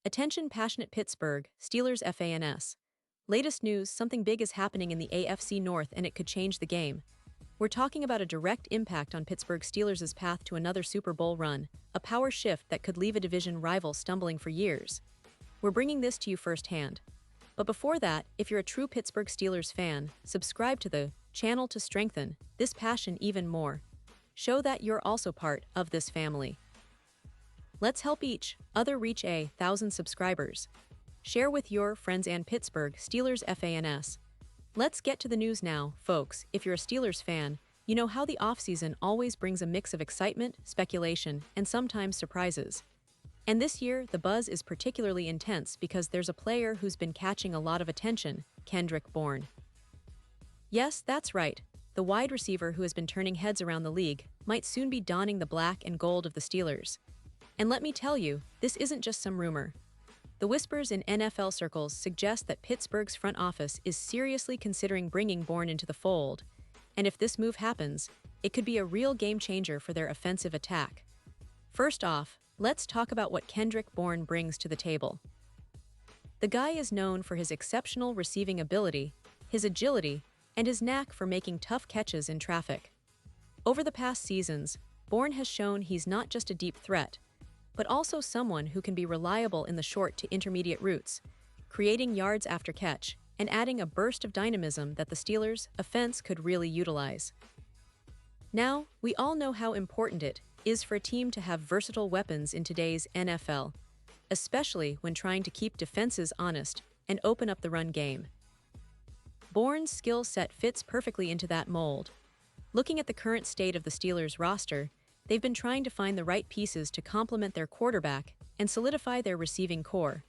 Attention passionate Pittsburgh Steelers fans. Latest news, something big is happening in the AFC North and it could change the game. We're talking about a direct impact on Pittsburgh Steelers' path to another Super Bowl run, a power shift that could leave a division rival stumbling for years. We're bringing this to you firsthand. But before that, if you're a true Pittsburgh Steelers fan, subscribe to the channel to strengthen this passion even more. Show that you're also part of this family. Let's help each other reach 1,000 subscribers. Share with your friends and Pittsburgh Steelers fans. Let's get to the news now, folks. If you're a Steelers fan, you know how the offseason always brings a mix of excitement, speculation, and sometimes surprises. And this year, the buzz is particularly intense because there's a player who's been catching a lot of attention, Kendrick Bourne. Yes, that's right. The wide receiver who has been turning heads around the league might soon be donning the black and gold of the Steelers. And let me tell you, this isn't just some rumor. The whispers in NFL circles suggest that Pittsburgh's front office is seriously considering bringing Bourne into the fold, and if this move happens, it could be a real game changer for their offensive attack. First off, let's talk about what Kendrick Bourne brings to the table. The guy is known for his exceptional receiving ability, his agility, and his knack for making tough catches in traffic. Over the past seasons, Bourne has shown he's not just a deep threat, but also someone who can be reliable in the short to intermediate routes, creating yards after catch, and adding a burst of dynamism that the Steelers' offense could really utilize. Now, we all know how important it is for a team to have versatile weapons in today's NFL, especially when trying to keep defenses honest and open up the run game. Bourne's skill set fits perfectly into that mold. Looking at the current state of the Steelers' roster, they've been trying to find the right pieces to complement their quarterback and solidify their receiving core.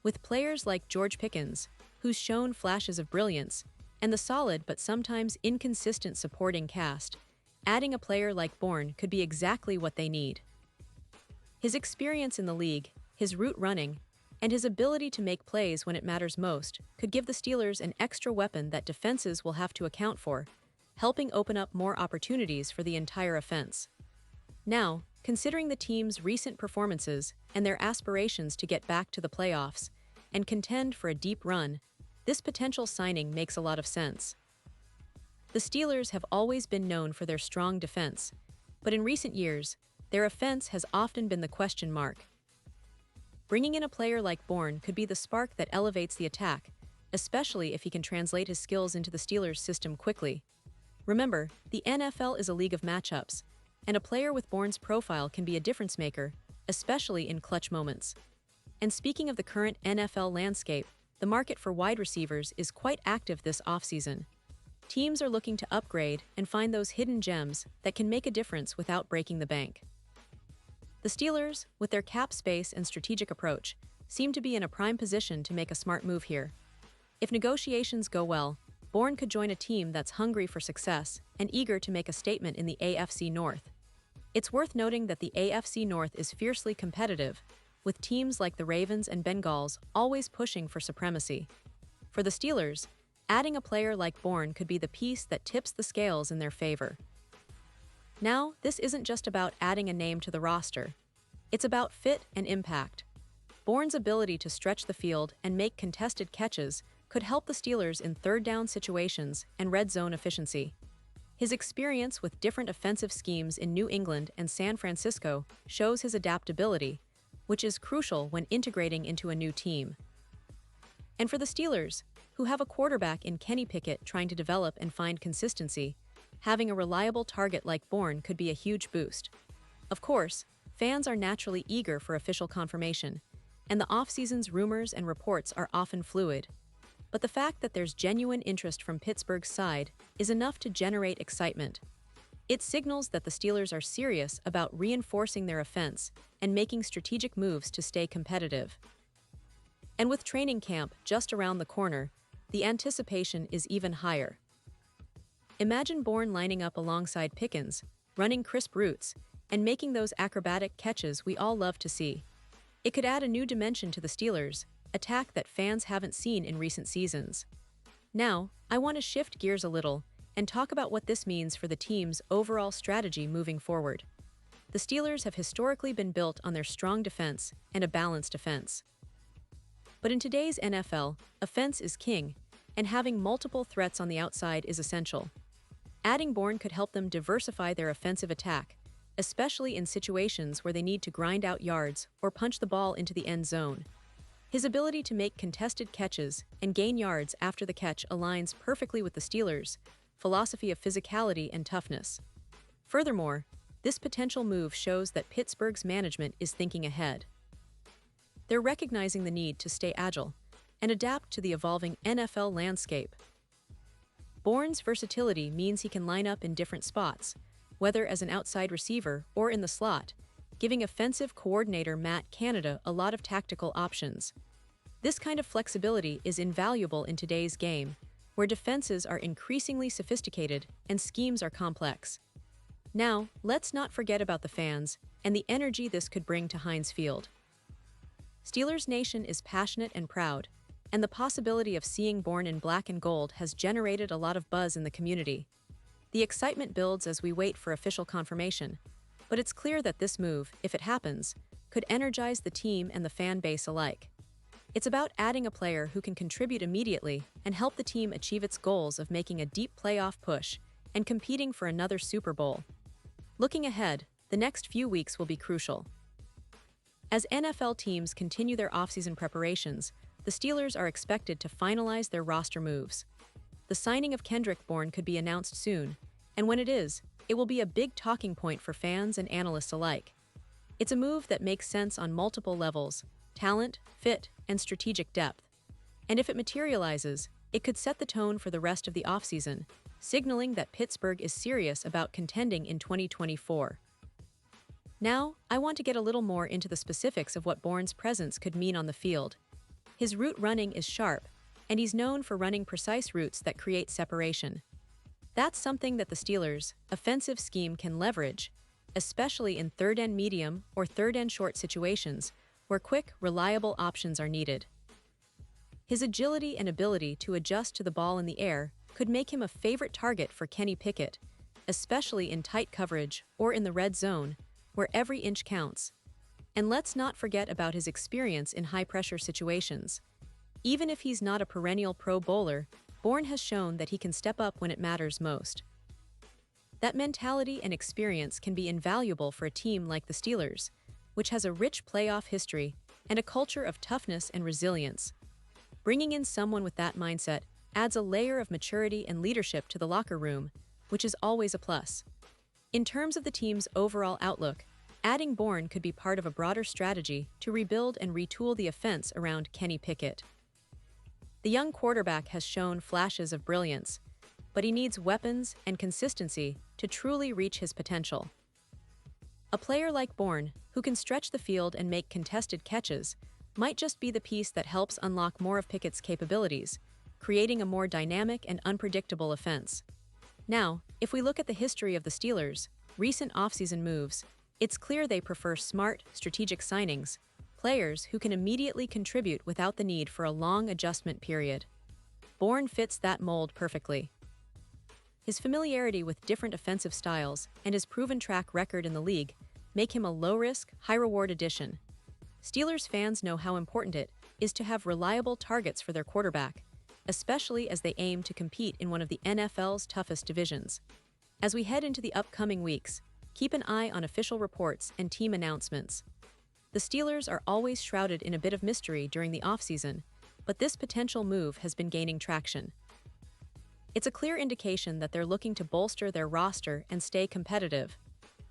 With players like George Pickens, who's shown flashes of brilliance, and the solid but sometimes inconsistent supporting cast, adding a player like Bourne could be exactly what they need. His experience in the league, his route running, and his ability to make plays when it matters most could give the Steelers an extra weapon that defenses will have to account for, helping open up more opportunities for the entire offense. Now, considering the team's recent performances and their aspirations to get back to the playoffs and contend for a deep run, this potential signing makes a lot of sense. The Steelers have always been known for their strong defense, but in recent years, their offense has often been the question mark. Bringing in a player like Bourne could be the spark that elevates the attack, especially if he can translate his skills into the Steelers' system quickly. Remember, the NFL is a league of matchups, and a player with Bourne's profile can be a difference maker, especially in clutch moments. And speaking of the current NFL landscape, the market for wide receivers is quite active this offseason. Teams are looking to upgrade and find those hidden gems that can make a difference without breaking the bank. The Steelers, with their cap space and strategic approach, seem to be in a prime position to make a smart move here. If negotiations go well, Bourne could join a team that's hungry for success and eager to make a statement in the AFC North. It's worth noting that the AFC North is fiercely competitive, with teams like the Ravens and Bengals always pushing for supremacy. For the Steelers, adding a player like Bourne could be the piece that tips the scales in their favor. Now, this isn't just about adding a name to the roster. It's about fit and impact. Bourne's ability to stretch the field and make contested catches could help the Steelers in third-down situations and red zone efficiency. His experience with different offensive schemes in New England and San Francisco shows his adaptability, which is crucial when integrating into a new team. And for the Steelers, who have a quarterback in Kenny Pickett trying to develop and find consistency, having a reliable target like Bourne could be a huge boost. Of course, fans are naturally eager for official confirmation, and the offseason's rumors and reports are often fluid. But the fact that there's genuine interest from Pittsburgh's side is enough to generate excitement. It signals that the Steelers are serious about reinforcing their offense and making strategic moves to stay competitive. And with training camp just around the corner, the anticipation is even higher. Imagine Bourne lining up alongside Pickens, running crisp routes, and making those acrobatic catches we all love to see. It could add a new dimension to the Steelers' attack that fans haven't seen in recent seasons. Now, I want to shift gears a little and talk about what this means for the team's overall strategy moving forward. The Steelers have historically been built on their strong defense and a balanced offense. But in today's NFL, offense is king, and having multiple threats on the outside is essential. Adding Bourne could help them diversify their offensive attack, especially in situations where they need to grind out yards or punch the ball into the end zone. His ability to make contested catches and gain yards after the catch aligns perfectly with the Steelers' philosophy of physicality and toughness. Furthermore, this potential move shows that Pittsburgh's management is thinking ahead. They're recognizing the need to stay agile and adapt to the evolving NFL landscape. Bourne's versatility means he can line up in different spots, whether as an outside receiver or in the slot, giving offensive coordinator Matt Canada a lot of tactical options. This kind of flexibility is invaluable in today's game, where defenses are increasingly sophisticated and schemes are complex. Now, let's not forget about the fans and the energy this could bring to Heinz Field. Steelers Nation is passionate and proud, and the possibility of seeing Bourne in black and gold has generated a lot of buzz in the community. The excitement builds as we wait for official confirmation, but it's clear that this move, if it happens, could energize the team and the fan base alike. It's about adding a player who can contribute immediately and help the team achieve its goals of making a deep playoff push and competing for another Super Bowl. Looking ahead, the next few weeks will be crucial. As NFL teams continue their offseason preparations, the Steelers are expected to finalize their roster moves. The signing of Kendrick Bourne could be announced soon, and when it is, it will be a big talking point for fans and analysts alike. It's a move that makes sense on multiple levels: talent, fit, and strategic depth. And if it materializes, it could set the tone for the rest of the offseason, signaling that Pittsburgh is serious about contending in 2024. Now, I want to get a little more into the specifics of what Bourne's presence could mean on the field. His route running is sharp, and he's known for running precise routes that create separation. That's something that the Steelers' offensive scheme can leverage, especially in third-and medium or third-and short situations where quick, reliable options are needed. His agility and ability to adjust to the ball in the air could make him a favorite target for Kenny Pickett, especially in tight coverage or in the red zone, where every inch counts. And let's not forget about his experience in high-pressure situations. Even if he's not a perennial Pro Bowler, Bourne has shown that he can step up when it matters most. That mentality and experience can be invaluable for a team like the Steelers, which has a rich playoff history and a culture of toughness and resilience. Bringing in someone with that mindset adds a layer of maturity and leadership to the locker room, which is always a plus. In terms of the team's overall outlook, adding Bourne could be part of a broader strategy to rebuild and retool the offense around Kenny Pickett. The young quarterback has shown flashes of brilliance, but he needs weapons and consistency to truly reach his potential. A player like Bourne, who can stretch the field and make contested catches, might just be the piece that helps unlock more of Pickett's capabilities, creating a more dynamic and unpredictable offense. Now, if we look at the history of the Steelers' recent offseason moves, it's clear they prefer smart, strategic signings, players who can immediately contribute without the need for a long adjustment period. Bourne fits that mold perfectly. His familiarity with different offensive styles and his proven track record in the league make him a low-risk, high-reward addition. Steelers fans know how important it is to have reliable targets for their quarterback, especially as they aim to compete in one of the NFL's toughest divisions. As we head into the upcoming weeks, keep an eye on official reports and team announcements. The Steelers are always shrouded in a bit of mystery during the offseason, but this potential move has been gaining traction. It's a clear indication that they're looking to bolster their roster and stay competitive.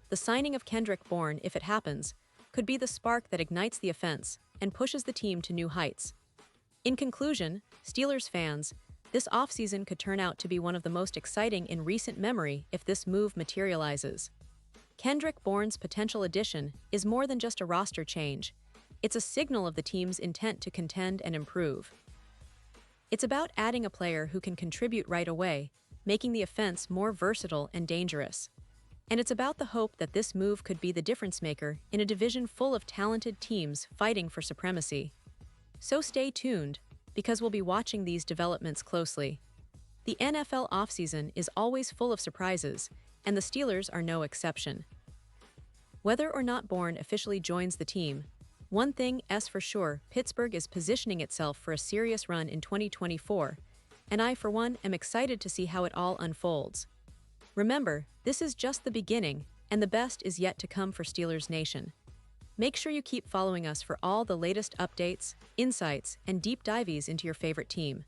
The signing of Kendrick Bourne, if it happens, could be the spark that ignites the offense and pushes the team to new heights. In conclusion, Steelers fans, this offseason could turn out to be one of the most exciting in recent memory if this move materializes. Kendrick Bourne's potential addition is more than just a roster change. It's a signal of the team's intent to contend and improve. It's about adding a player who can contribute right away, making the offense more versatile and dangerous. And it's about the hope that this move could be the difference maker in a division full of talented teams fighting for supremacy. So stay tuned, because we'll be watching these developments closely. The NFL offseason is always full of surprises, and the Steelers are no exception. Whether or not Bourne officially joins the team, One thing is for sure, Pittsburgh is positioning itself for a serious run in 2024, and I, for one, am excited to see how it all unfolds. Remember, this is just the beginning, and the best is yet to come for Steelers Nation. Make sure you keep following us for all the latest updates, insights, and deep dives into your favorite team.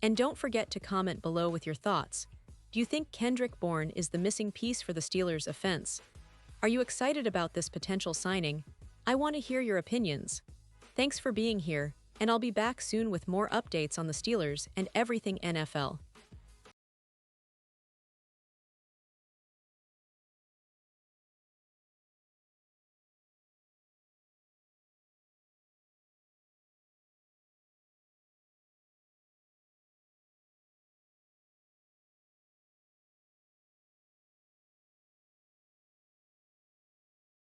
And don't forget to comment below with your thoughts. Do you think Kendrick Bourne is the missing piece for the Steelers' offense? Are you excited about this potential signing? I want to hear your opinions. Thanks for being here, and I'll be back soon with more updates on the Steelers and everything NFL.